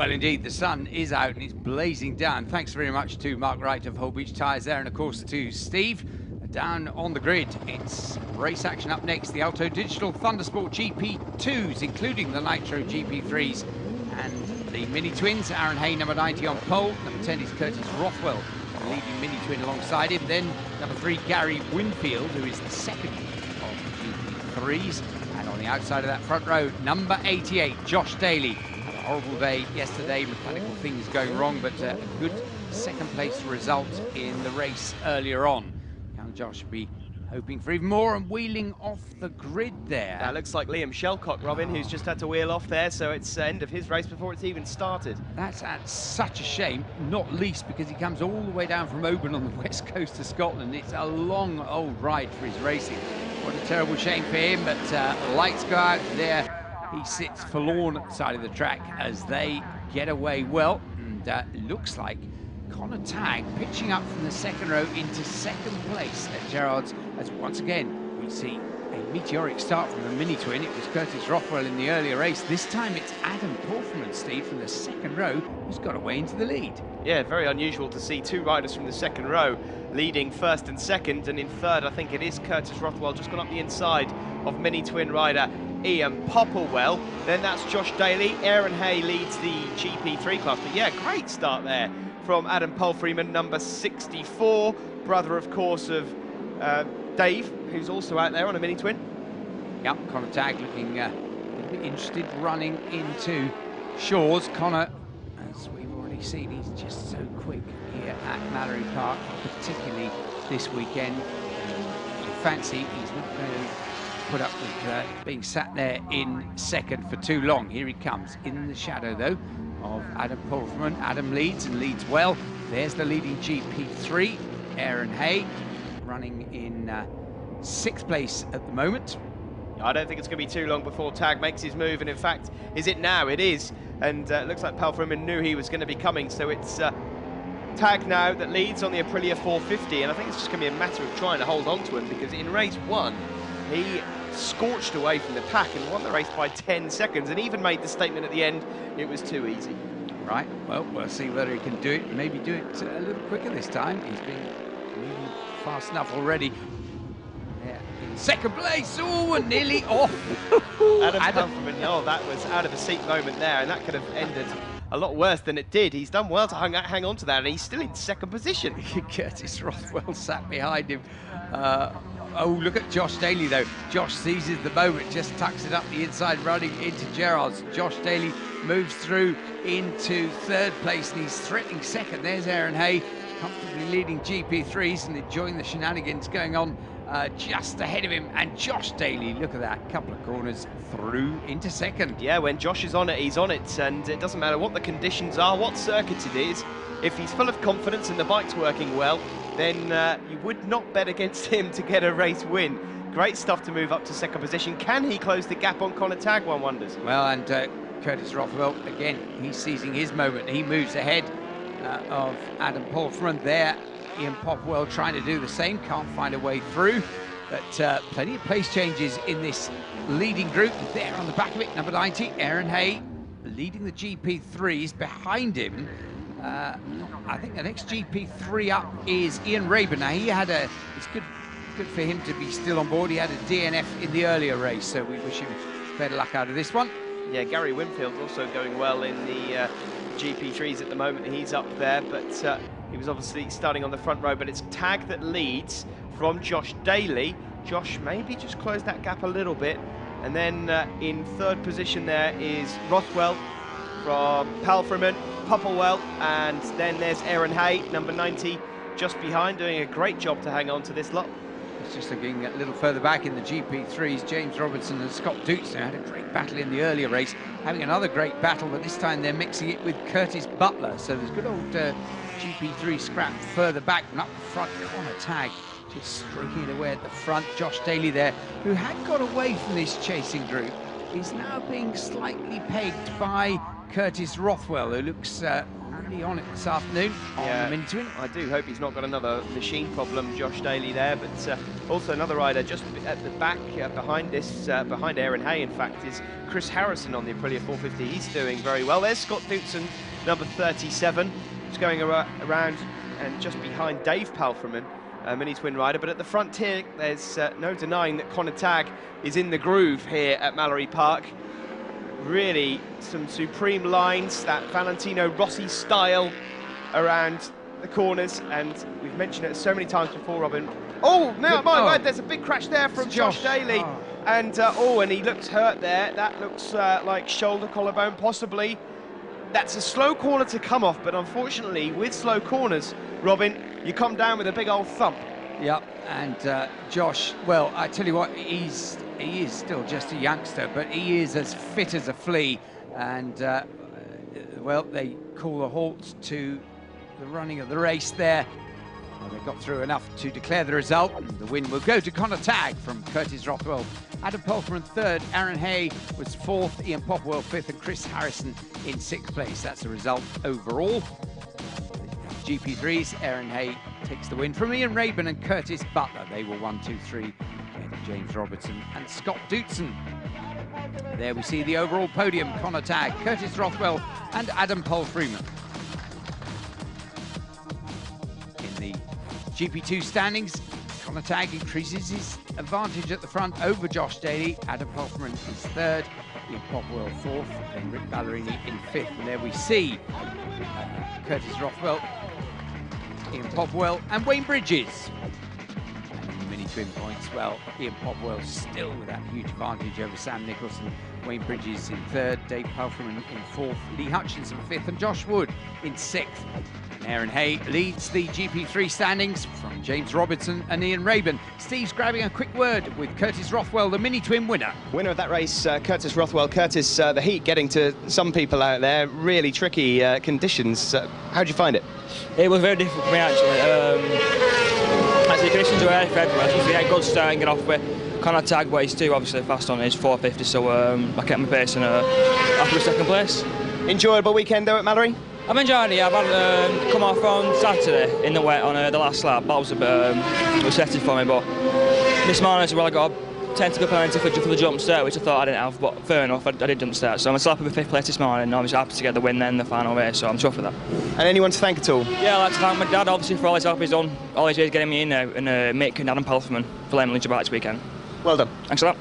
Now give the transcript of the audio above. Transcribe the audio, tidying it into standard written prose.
Well, indeed, the sun is out and it's blazing down. Thanks very much to Mark Wright of Whole Beach Tyres there, and of course to Steve down on the grid. It's race action up next. The Alto Digital Thundersport GP2s, including the Nitro GP3s, and the MiniTwins. Aaron Hay, number 90 on pole. Number 10 is Curtis Rothwell, the leading Mini-Twin alongside him. Then number 3, Gary Winfield, who is the second of the GP3s. And on the outside of that front row, number 88, Josh Daly. Horrible day yesterday, mechanical things going wrong, but a good second place result in the race earlier on. Young Josh will be hoping for even more and wheeling off the grid there. That looks like Liam Shelcock, Robin, who's just had to wheel off there, so it's end of his race before it's even started. That's such a shame, not least because he comes all the way down from Oban on the west coast of Scotland. It's a long old ride for his racing. What a terrible shame for him, but lights go out there. He sits forlorn at the side of the track as they get away well, and looks like Connor Tagg pitching up from the second row into second place at Gerrard's, as once again we see a meteoric start from the Mini-Twin. It was Curtis Rothwell in the earlier race. This time it's Adam Pulfman, Steve, from the second row, who's got away into the lead. Yeah, very unusual to see two riders from the second row leading first and second, and in third I think it is Curtis Rothwell, just gone up the inside of Mini-Twin rider Ian Popplewell. Then that's Josh Daly. Aaron Hay leads the GP3 class. But yeah, great start there from Adam Pulfreeman, number 64, brother, of course, of Dave, who's also out there on a Mini-Twin. Yep, Connor Tagg looking a little bit interested, running into Shaw's. Connor, as we've already seen, he's just so quick here at Mallory Park, particularly this weekend. Fancy, he's not going to put up with being sat there in second for too long. Here he comes in the shadow, though, of Adam Pulfman. Adam leads and leads well. There's the leading GP3, Aaron Hay, running in sixth place at the moment. I don't think it's going to be too long before Tagg makes his move, and in fact, is it now? It is, and it looks like Pulfreeman knew he was going to be coming, so it's Tagg now that leads on the Aprilia 450, and I think it's just going to be a matter of trying to hold on to him, because in race one, he scorched away from the pack and won the race by 10 seconds, and even made the statement at the end, it was too easy. Right, well, we'll see whether he can do it, maybe do it a little quicker this time. He's been moving fast enough already. Yeah, in second place, oh, and nearly off. Adam Pulfman, oh, that was out of a seat moment there, and that could have ended a lot worse than it did. He's done well to hang on to that, and he's still in second position. Curtis Rothwell sat behind him. Oh, look at Josh Daly, though. Josh seizes the moment, just tucks it up the inside, running into Gerrard's. Josh Daly moves through into third place, and he's threatening second. There's Aaron Hay, comfortably leading GP3s and enjoying the shenanigans going on just ahead of him. And Josh Daly, look at that, couple of corners through into second. Yeah, when Josh is on it, he's on it, and it doesn't matter what the conditions are, what circuit it is. If he's full of confidence and the bike's working well, then you would not bet against him to get a race win. Great stuff to move up to second position. Can he close the gap on Connor Tagg, one wonders? Well, and Curtis Rothwell, again, he's seizing his moment. He moves ahead of Adam Pulfman there. Ian Popplewell trying to do the same, can't find a way through. But plenty of place changes in this leading group. There on the back of it, number 90, Aaron Hay, leading the GP3s. Behind him, I think the next GP3 up is Ian Rayburn. Now, he had it's good for him to be still on board. He had a DNF in the earlier race, so we wish him better luck out of this one. Yeah, Gary Winfield also going well in the GP3s at the moment. He's up there, but he was obviously starting on the front row, but it's Tagg that leads from Josh Daly. Josh maybe just closed that gap a little bit. And then in third position there is Rothwell from Pulfreeman, Popplewell, and then there's Aaron Hay, number 90, just behind, doing a great job to hang on to this lot. It's just looking a little further back in the GP3s, James Robertson and Scott Dukes had a great battle in the earlier race, having another great battle, but this time they're mixing it with Curtis Butler. So there's good old GP3 scrap further back, and up the front, Connor Tagg just streaking away at the front. Josh Daly there, who had got away from this chasing group, is now being slightly pegged by Curtis Rothwell, who looks pretty on it this afternoon on the MiniTwin. I do hope he's not got another machine problem, Josh Daly there, but also another rider just at the back behind Aaron Hay, in fact, is Chris Harrison on the Aprilia 450. He's doing very well. There's Scott Dootson, number 37, who's going around and just behind Dave Palfreman, MiniTwin rider, but at the front here, there's no denying that Connor Tagg is in the groove here at Mallory Park. Really some supreme lines, that Valentino Rossi style around the corners, and we've mentioned it so many times before, Robin. Oh, no, my word, there's a big crash there from Josh Daly. Oh. And and he looks hurt there. That looks like shoulder, collarbone, possibly. That's a slow corner to come off, but unfortunately, with slow corners, Robin, you come down with a big old thump. Yep, and Josh, well, I tell you what, he is still just a youngster, but he is as fit as a flea, and well, they call a halt to the running of the race there. Well, they got through enough to declare the result. The win will go to Connor Tagg from Curtis Rothwell. Adam Palfreman third, Aaron Hay was fourth, Ian Popwell fifth, and Chris Harrison in sixth place. That's the result overall. GP3s, Aaron Hay takes the win from Ian Rayburn and Curtis Butler. They were 1, 2, 3. James Robertson and Scott Dootson. There we see the overall podium: Connor Tagg, Curtis Rothwell, and Adam Palfreman. In the GP2 standings, Connor Tagg increases his advantage at the front over Josh Daly. Adam Palfreman is third, Ian Popwell fourth, then Rick Ballerini in fifth. And there we see Curtis Rothwell, Ian Popwell, and Wayne Bridges. Twin points, well, Ian Popwell still with that huge advantage over Sam Nicholson. Wayne Bridges in third, Dave Palfreman in fourth, Lee Hutchinson fifth, and Josh Wood in sixth. And Aaron Hay leads the GP3 standings from James Robertson and Ian Rayburn. Steve's grabbing a quick word with Curtis Rothwell, the Mini-Twin winner. Winner of that race, Curtis Rothwell. Curtis, the heat getting to some people out there, really tricky conditions. How'd you find it? It was very difficult for me, actually. As the conditions were for everyone, so we had a good start and get off with. Connor Tagg, but he's too obviously fast on his 450, so I kept my pace and after second place. Enjoyable weekend though at Mallory? I've enjoyed it. I've had come off on Saturday in the wet on the last lap. That was a bit upsetting for me, but this morning as well I got a technical penalty for the jump start, which I thought I didn't have, but fair enough, I did jump start. So I'm still happy with 5th place this morning, and I was happy to get the win then in the final race, so I'm chuffed with that. And anyone to thank at all? Yeah, I'd like to thank my dad obviously for all his help he's done, all his years getting me in now, and making Adam Palfreman for letting me lead you back this weekend. Well done. Thanks a lot.